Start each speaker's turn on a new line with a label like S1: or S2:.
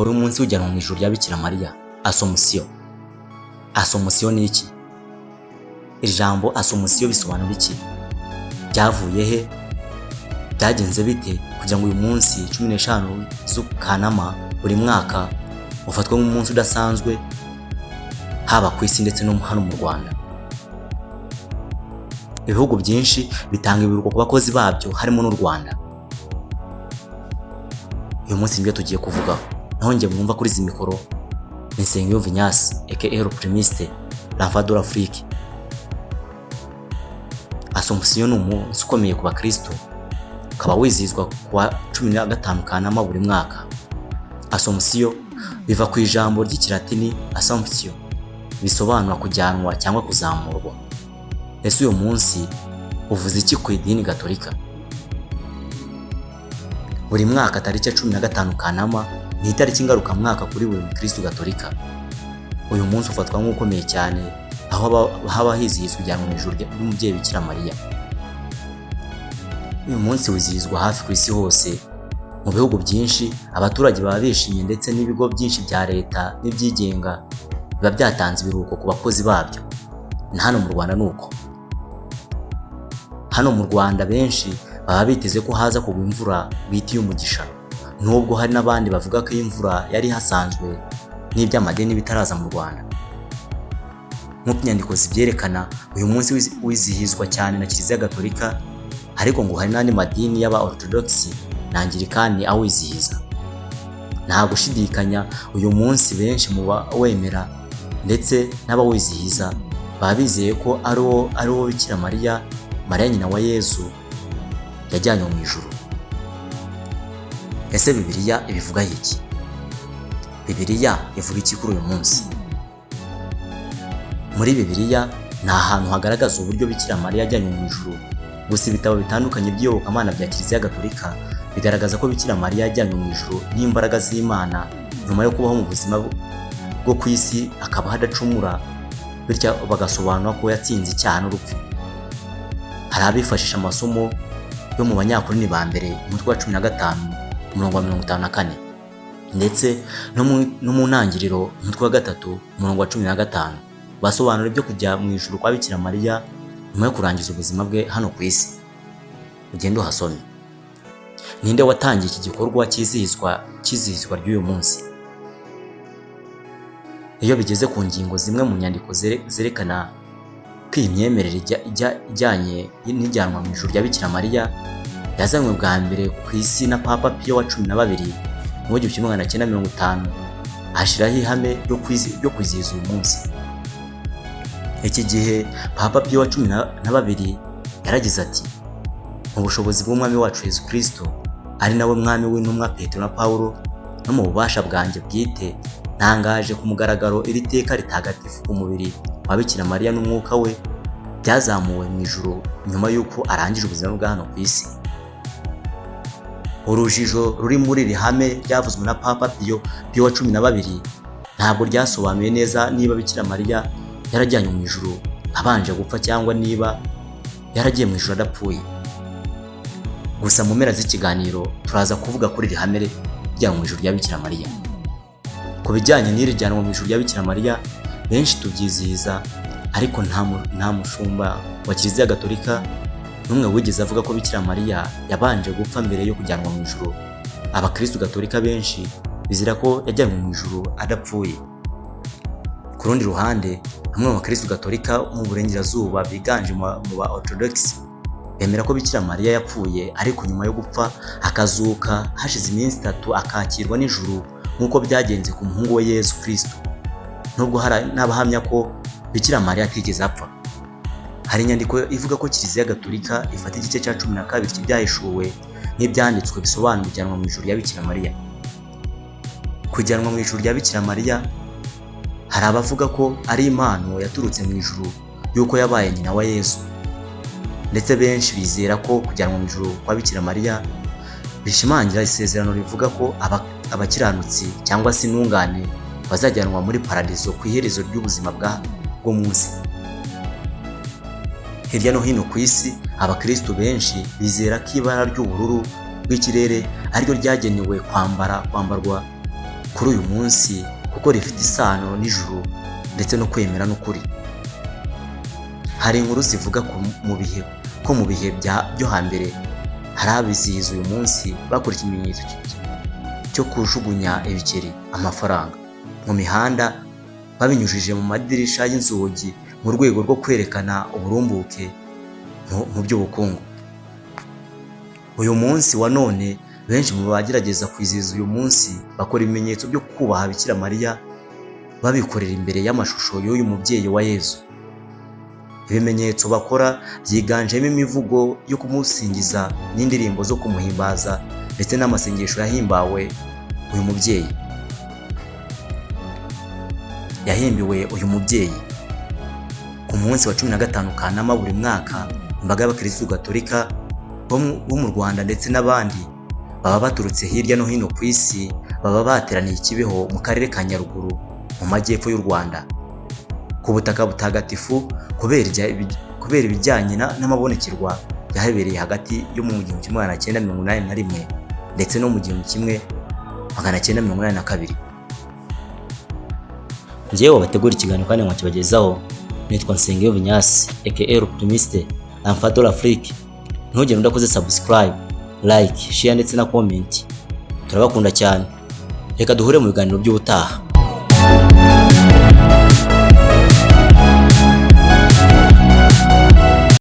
S1: dukora umunsi w'ijyanwa mu ijuru rya Bikira Mariya, Assomption. Assomption ni iki? Iri jambo Assomption bisobanura iki? Byavuye he? Byagenze bite kugira ngo uyu munsi 15 z'Ukanama buri mwaka ufatwe nk'umunsi udasanzwe haba ku isi ndetse no hano mu Rwanda? Ibihugu byinshi bitanga ibiruhuko ku bakozi babyo harimo n'u Rwanda. Uyu munsi nibyo tugiye kuvugaho. Naho njye mwumva kuri izi mikoro ni Nsengiyumva Ignace aka Le Primiste, l'Enfant de l'Afrique. Assomption ni umunsi ukomeye ku bakristo, ukaba wizihizwa kuwa 15 Kanama buri mwaka. Assomption biva ku ijambo ry'Ikilatini Assumptio, bisobanura kujyanwa cyangwa kuzamurwa. Ese uyu munsi uvuze iki ku idini Gatolika? Buri mwaka tariki 15 Kanama ni itariki ngaruka mwaka kuri buri mukristo Gatolika. Uyu munsi ufatwa nk'ukomeye cyane, aho haba hizihizwa ijyanwa mu ijuru ry'umubyeyi Bikira Mariya. Uyu munsi wizihizwa hafi ku isi hose. Mu bihugu byinshi abaturage baba bishimye ndetse n'ibigo byinshi bya leta n'ibyigenga biba byatanze ibiruhuko ku bakozi babyo. Na hano mu Rwanda nuko. Hano mu Rwanda benshi baba biteze ko haza kugwa imvura bita y'umugisha, nubwo hari n'abandi bavuga ko imvura yari hasanzwe n'iby'amadini bitaraza mu Rwanda. Nk'uko inyandiko zibyerekana, uyu munsi wizihizwa cyane na Kiliziya Gatolika, ariko ngo hari n'andi madini y'aba Orthodox na Anglikani awizihiza. Nta gushidikanya uyu munsi benshi mu bawemera ndetse n'abawizihiza baba bizeye ko ari wo Bikira Mariya, Mariya nyina wa Yesu, yajyanywe mu ijuru. Ese Bibiliya ibivuga iki? Bibiliya ivuga iki kuri uyu munsi? Muri Bibiliya ni ahantu hagaragaza uburyo Bikira Mariya yajyanywe mu ijuru. Gusa ibitabo bitandukanye by'iyobokamana bya Kiliziya Gatolika bigaragaza ko Bikira Mariya yajyanywe mu ijuru n'imbaraga z'Imana nyuma yo kubaho mu buzima bwo ku isi akaba hadacumura, bityo bagasobanura ko yatsinze icyaha n'urupfu. Hari abifashisha amasomo yo mu Banyakorinto ba mbere umutwe wa 15 umurongo wa 54 ndetse no mu ntangiriro umutwe wa 3 umurongo wa 15 basobanura ibyo kujya mu ijuru kwa Bikira Mariya nyuma yo kurangiza ubuzima bwe hano ku isi. Ugende uhasome. Ninde watangiye iki gikorwa cyizihizwa ry'uyu munsi? Iyo bigeze ku ngingo zimwe mu nyandiko zerekana ko imyemerere ijyanye n'ijyanwa mu ijuru rya Bikira Mariya yazanywe bwa mbere ku isi na Papa Pio wa 12 mu 1950, ashyiraho ihame ryo kwizihiza uyu munsi. Iki gihe Papa Pio wa 12 yaragize ati: mu bushobozi bw'umwami wacu Yesu Kristo, ari nawe mwami w'intumwa Petero na Paulo, no mu bubasha bwanjye bwite, ntangaje ku mugaragaro iri teka ritagatifu ku mubiri wa Bikira Mariya n'umwuka we byazamuwe mu ijuru nyuma y'uko arangije ubuzima bwa hano ku isi. Urujijo ruri muri iri hame ryavuzwe na Papa Pio wa 12 ntabwo ryasobanuye neza niba Bikira Mariya yarajyanywe mu ijuru abanje gupfa cyangwa niba yaragiye mu ijuru adapfuye. Gusa mu mpera z'ikiganiro turaza kuvuga kuri iri hame ry'ijyanwa mu ijuru rya Bikira Mariya. Ku bijyanye n'iri jyanwa mu ijuru rya Bikira Mariya, benshi tubyizihiza, ariko nta mushumba wa Kiliziya Gatolika n'umwe wigeze avuga ko Bikira Mariya yabanje gupfa mbere yo kujyanwa mu ijuru. Abakristo Gatolika benshi bizira ko yajyanywe mu ijuru adapfuye. Ku rundi ruhande, bamwe mu bakristo Gatolika mu burengerazuba biganje mu ba Orthodox bemera ko Bikira Mariya yapfuye, ariko nyuma yo gupfa akazuka hashize iminsi 3 akakirwa n'ijuru nk'uko byagenze ku muhungu we Yesu Kristo. Nubwo hari n'abahamya ko Bikira Mariya atigeze apfa. Hari inyandiko ivuga ko Kiliziya Gatolika ifata igice cya 12 cy'ibyahishuwe n'ibyanditswe bisobanura ijyanwa mu ijuru rya Bikira Mariya. Kujyanwa mu ijuru rya Bikira Mariya, hari abavuga ko ari impano yaturutse mu ijuru y'uko yabaye nyina wa Yesu, ndetse benshi bizera ko kujyanwa mu ijuru kwa Bikira Mariya bishimangira isezerano rivuga ko abakiranutsi cyangwa se intungane bazajyanwa muri paradizo ku iherezo ry'ubuzima bwo munsi. Hirya no hino ku isi, abakristo benshi bizera ko ibara ry'ubururu bw'ikirere ariryo ryagenewe kwambarwa kuri uyu munsi kuko rifite isano n'ijuru ndetse no kwemera n'ukuri. Hari inkuru zivuga ko mu bihe byo hambere hari abizihiza uyu munsi bakora ikimenyetso cyo kujugunya ibiceri, amafaranga mu mihanda babinyujije mu madirisha y'inzugi mu rwego rwo kwerekana uburumbuke mu by'ubukungu. Uyu munsi wa none benshi mu bagerageza kwizihiza uyu munsi bakora ibimenyetso byo kubaha Bikira Mariya babikorera imbere y'amashusho y'uyu mubyeyi wa Yezu. Ibimenyetso bakora byiganjemo imivugo yo kumusingiza n'indirimbo zo kumuhimbaza ndetse n'amasengesho yahimbiwe uyu mubyeyi. Ku munsi wa 15 Kanama buri mwaka, imbaga y'abakirisitu gatolika bo mu Rwanda ndetse n'abandi baba baturutse hirya no hino ku isi baba bateraniye i Kibeho mu karere ka Nyaruguru mu majyepfo y'u Rwanda ku butaka butagatifu kubera ibijyanye n'amabonekerwa yahabereye hagati yo mu 1981 ndetse no mu 1982. Njyewe wabategura ikiganiro kandi nkakibagezaho nitwa Nsengiyumva Ignace aka Optimiste Enfant de l'Afrique. Ntugire udakoze subscribe, like, share ndetse na comment. Turabakunda cyane. Reka duhure mu biganiro by'ubutaha.